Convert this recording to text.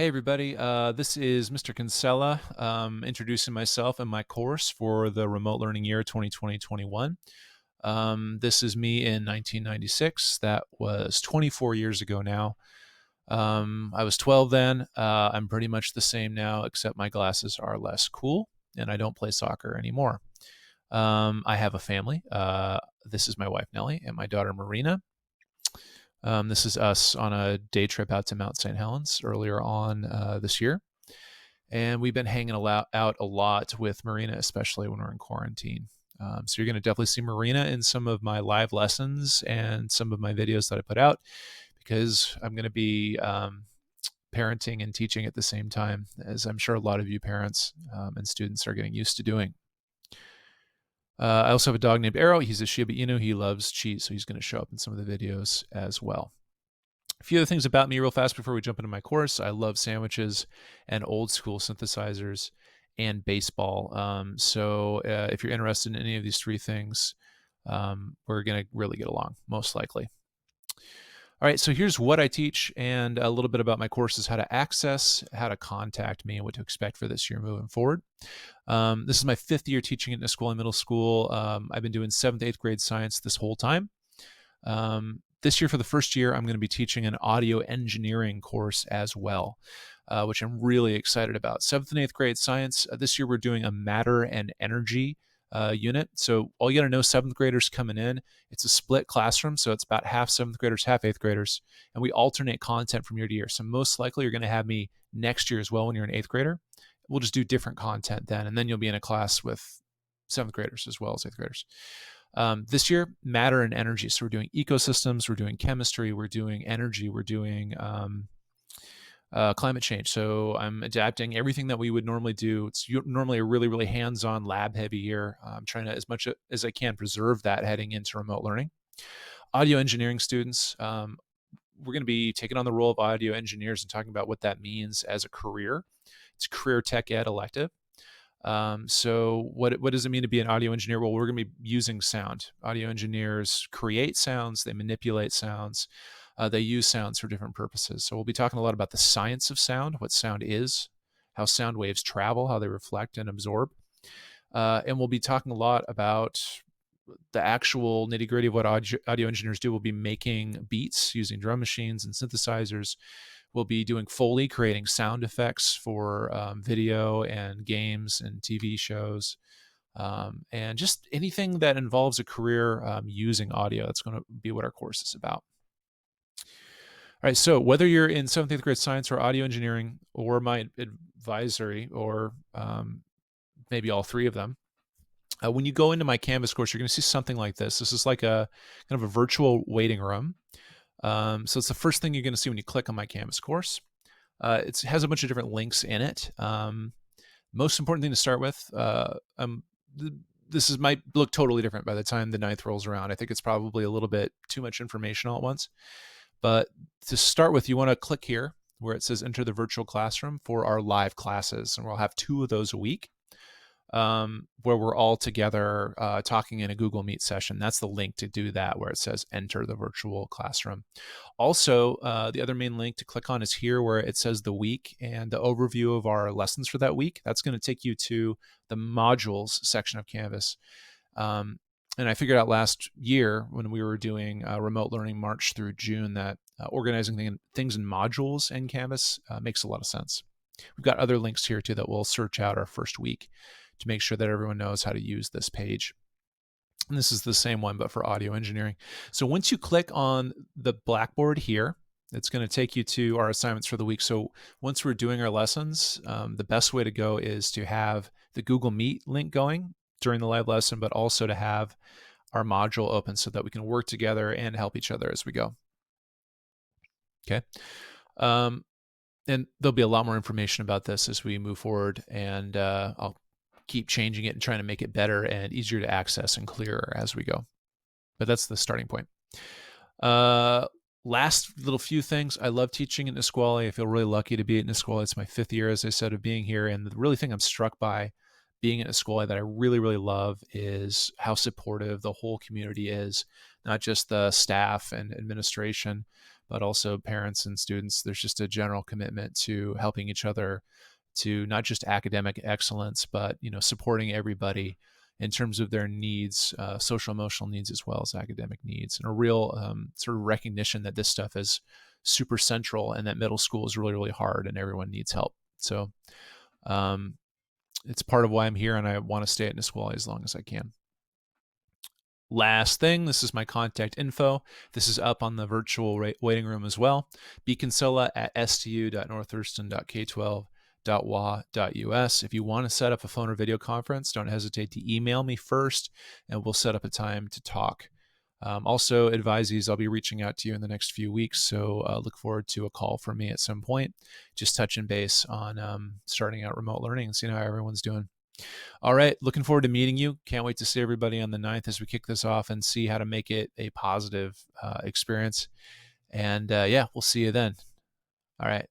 Hey everybody, this is Mr. Kinsella, introducing myself and my course for the remote learning year 2020-21. This is me in 1996. That was 24 years ago now. I was 12 then. I'm pretty much the same now, except my glasses are less cool and I don't play soccer anymore. I have a family. This is my wife Nellie and my daughter Marina. This is us on a day trip out to Mount St. Helens earlier on this year. And we've been hanging out a lot with Marina, especially when we're in quarantine. So you're going to definitely see Marina in some of my live lessons and some of my videos that I put out because I'm going to be parenting and teaching at the same time, as I'm sure a lot of you parents and students are getting used to doing. I also have a dog named Arrow. He's a Shiba Inu. He loves cheese, so he's going to show up in some of the videos as well. A few other things about me real fast before we jump into my course. I love sandwiches and old school synthesizers and baseball. If you're interested in any of these three things, we're going to really get along, most likely. All right, so here's what I teach and a little bit about my courses, how to access, how to contact me, and what to expect for this year moving forward. This is my 5th year teaching at Nisqually Middle School. I've been doing 7th, 8th grade science this whole time. This year, for the first year, I'm going to be teaching an audio engineering course as well, which I'm really excited about. 7th and 8th grade science. This year, we're doing a matter and energy unit. So all you got to know, 7th graders coming in, it's a split classroom. So it's about half 7th graders, half 8th graders. And we alternate content from year to year. So most likely you're going to have me next year as well when you're an 8th grader. We'll just do different content then. And then you'll be in a class with 7th graders as well as 8th graders. This year, matter and energy. So we're doing ecosystems, we're doing chemistry, we're doing energy, we're doing climate change. So I'm adapting everything that we would normally do. It's normally a really, really hands-on, lab-heavy year. I'm trying to, as much as I can, preserve that heading into remote learning. Audio engineering students, we're going to be taking on the role of audio engineers and talking about what that means as a career. It's a career tech ed elective. So what does it mean to be an audio engineer? Well, we're going to be using sound. Audio engineers create sounds, they manipulate sounds, they use sounds for different purposes. So we'll be talking a lot about the science of sound, what sound is, how sound waves travel, how they reflect and absorb. And we'll be talking a lot about the actual nitty gritty of what audio engineers do. We'll be making beats using drum machines and synthesizers. We'll be doing Foley, creating sound effects for video and games and TV shows, and just anything that involves a career using audio. That's going to be what our course is about. All right, so whether you're in 7th, 8th grade science or audio engineering or my advisory or maybe all three of them, when you go into my Canvas course, you're going to see something like this. This is like a kind of a virtual waiting room. So it's the first thing you're going to see when you click on my Canvas course. It has a bunch of different links in it. Most important thing to start with, might look totally different by the time the 9th rolls around. I think it's probably a little bit too much information all at once. But to start with, you want to click here where it says enter the virtual classroom for our live classes. And we'll have 2 of those a week. Where we're all together talking in a Google Meet session. That's the link to do that, where it says enter the virtual classroom. Also, the other main link to click on is here where it says the week and the overview of our lessons for that week. That's going to take you to the modules section of Canvas. And I figured out last year when we were doing remote learning March through June that organizing things in modules in Canvas makes a lot of sense. We've got other links here too that we'll search out our first week to make sure that everyone knows how to use this page. And this is the same one, but for audio engineering. So once you click on the Blackboard here, it's going to take you to our assignments for the week. So once we're doing our lessons, the best way to go is to have the Google Meet link going during the live lesson, but also to have our module open so that we can work together and help each other as we go. Okay. And there'll be a lot more information about this as we move forward, and I'll keep changing it and trying to make it better and easier to access and clearer as we go. But that's the starting point. Last little few things. I love teaching at Nisqually. I feel really lucky to be at Nisqually. It's my 5th year, as I said, of being here. And the really thing I'm struck by being at Nisqually that I really, really love is how supportive the whole community is, not just the staff and administration, but also parents and students. There's just a general commitment to helping each other to not just academic excellence, but supporting everybody in terms of their needs, social emotional needs as well as academic needs, and a real sort of recognition that this stuff is super central and that middle school is really, really hard and everyone needs help. So um, it's part of why I'm here, and I want to stay at Nisqually as long as I can. Last thing, this is my contact info. This is up on the virtual waiting room as well. Kinsella at stu.northurston.k12.wa.us. If you want to set up a phone or video conference, don't hesitate to email me first, and we'll set up a time to talk. Also, advisees, I'll be reaching out to you in the next few weeks, so look forward to a call from me at some point, just touching base on starting out remote learning and seeing how everyone's doing. All right, looking forward to meeting you. Can't wait to see everybody on the 9th as we kick this off and see how to make it a positive experience. And yeah, we'll see you then. All right.